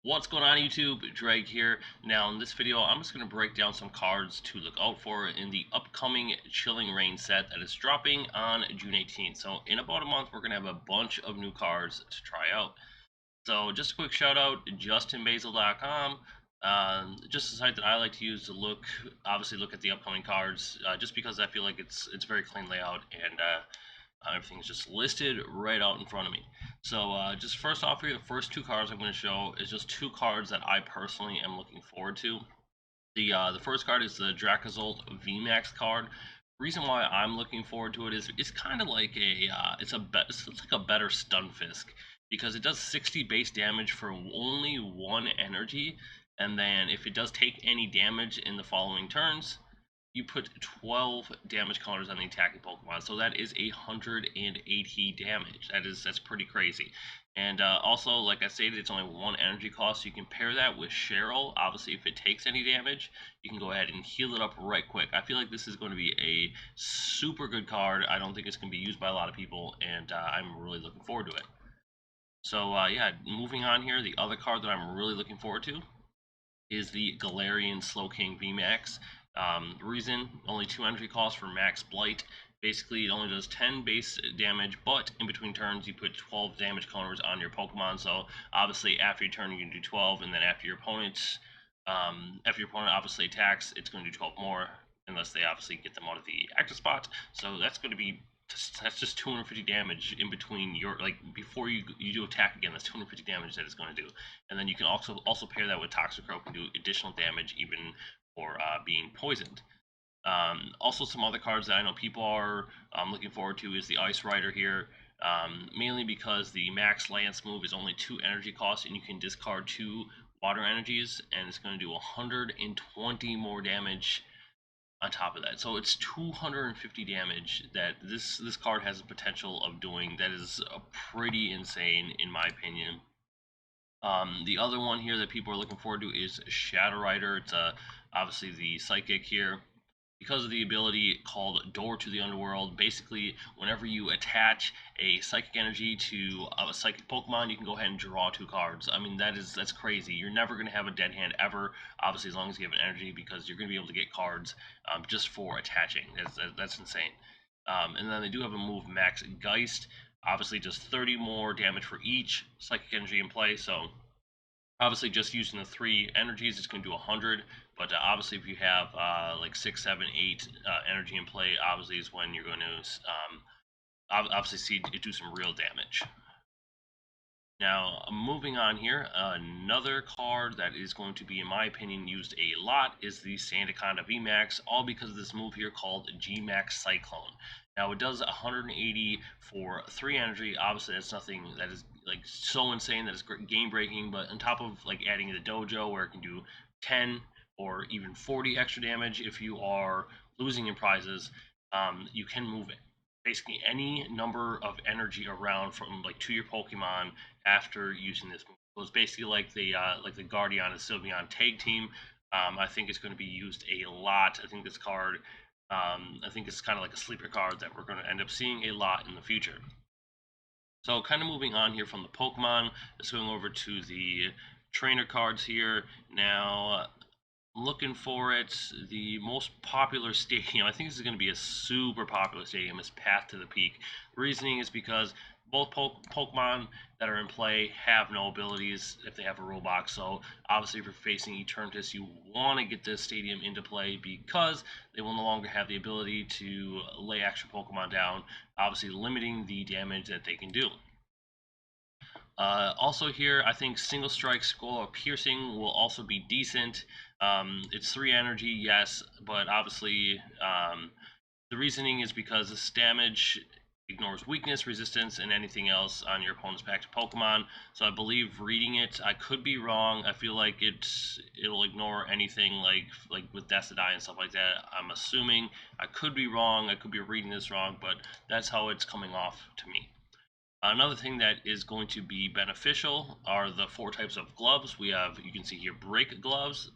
What's going on YouTube? Drake here. Now in this video I'm just going to break down some cards to look out for in the upcoming Chilling Reign set that is dropping on June 18th. So in about a month we're going to have a bunch of new cards to try out. So just a quick shout out, justinbasil.com. Just a site that I like to use to look at the upcoming cards, just because I feel like it's very clean layout and everything's just listed right out in front of me. So just first off here, the first two cards I'm going to show is just two cards that I personally am looking forward to. The first card is the Dracozolt VMAX card. Reason why I'm looking forward to it is it's kind of like it's like a better Stunfisk, because it does 60 base damage for only one energy, and then if it does take any damage in the following turns, you put 12 damage counters on the attacking Pokemon, so that is 180 damage. That's pretty crazy. And also, like I stated, it's only one energy cost, so you can pair that with Cheryl. Obviously, if it takes any damage, you can go ahead and heal it up right quick. I feel like this is going to be a super good card. I don't think it's going to be used by a lot of people, and I'm really looking forward to it. So yeah, moving on here, the other card that I'm really looking forward to is the Gallerian Slowking VMAX. Reason, only 2 energy costs for max blight. Basically, it only does 10 base damage, but in between turns, you put 12 damage counters on your Pokemon. So obviously, after your turn, you can do 12, and then after your opponent obviously attacks, it's going to do 12 more, unless they obviously get them out of the active spot. So that's going to be just 250 damage in between your, like, before you do attack again. That's 250 damage that it's going to do, and then you can also pair that with Toxicroak and do additional damage even for being poisoned. Also, some other cards that I know people are looking forward to is the Ice Rider here, mainly because the max Lance move is only 2 energy costs, and you can discard 2 water energies, and it's going to do 120 more damage on top of that. So it's 250 damage that this card has the potential of doing. That is pretty insane in my opinion. The other one here that people are looking forward to is Shadowrider. It's obviously the psychic here, because of the ability called Door to the Underworld. Basically, whenever you attach a psychic energy to a psychic Pokemon, you can go ahead and draw 2 cards. I mean, that's crazy. You're never going to have a dead hand ever, obviously, as long as you have an energy, because you're going to be able to get cards just for attaching. That's insane. And then they do have a move, Max Geist. Obviously, just 30 more damage for each psychic energy in play, so obviously just using the 3 energies, it's going to do 100, but obviously if you have like 6, 7, 8 energy in play, obviously is when you're going to obviously see it do some real damage. Now, moving on here, another card that is going to be, in my opinion, used a lot is the Sandaconda VMAX, all because of this move here called G-Max Cyclone. Now, it does 180 for 3 energy. Obviously, that's nothing that is like so insane that it's game breaking, but on top of like adding the dojo where it can do 10 or even 40 extra damage if you are losing in prizes, you can move basically any number of energy around from like to your Pokemon after using this move. So it's basically like the Guardian and Sylveon tag team. I think it's going to be used a lot. I think this card, I think it's kind of like a sleeper card that we're going to end up seeing a lot in the future. So kind of moving on here from the Pokemon, let's going over to the trainer cards here. Now, looking for it, the most popular stadium, I think this is going to be a super popular stadium, is Path to the Peak. Reasoning is because both Pokemon that are in play have no abilities if they have a rule box. So obviously if you're facing Eternatus, you want to get this stadium into play because they will no longer have the ability to lay extra Pokemon down, obviously limiting the damage that they can do. Also here, I think Single Strike, Skull, or Piercing will also be decent. It's 3 energy, yes, but obviously the reasoning is because this damage ignores weakness, resistance, and anything else on your opponent's packed Pokemon. So I believe reading it, I could be wrong. I feel like it'll ignore anything like with Decidueye and stuff like that. I'm assuming. I could be wrong. I could be reading this wrong, but that's how it's coming off to me. Another thing that is going to be beneficial are the 4 types of gloves. We have, you can see here, Break Gloves,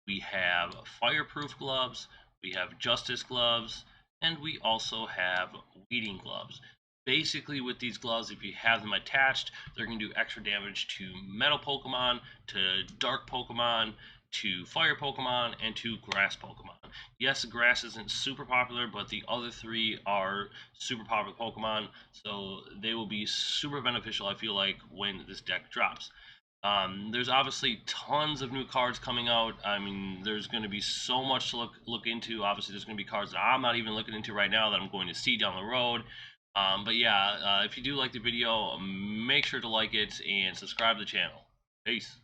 we have Fireproof Gloves, we have Justice Gloves, and we also have Weeding Gloves. Basically, with these gloves, if you have them attached, they're going to do extra damage to metal Pokemon, to dark Pokemon, to fire Pokemon, and to grass Pokemon. Yes, grass isn't super popular, but the other three are super popular Pokemon, so they will be super beneficial, I feel like, when this deck drops. There's obviously tons of new cards coming out. I mean, there's going to be so much to look into. Obviously, there's going to be cards that I'm not even looking into right now that I'm going to see down the road. But yeah, if you do like the video, make sure to like it and subscribe to the channel. Peace.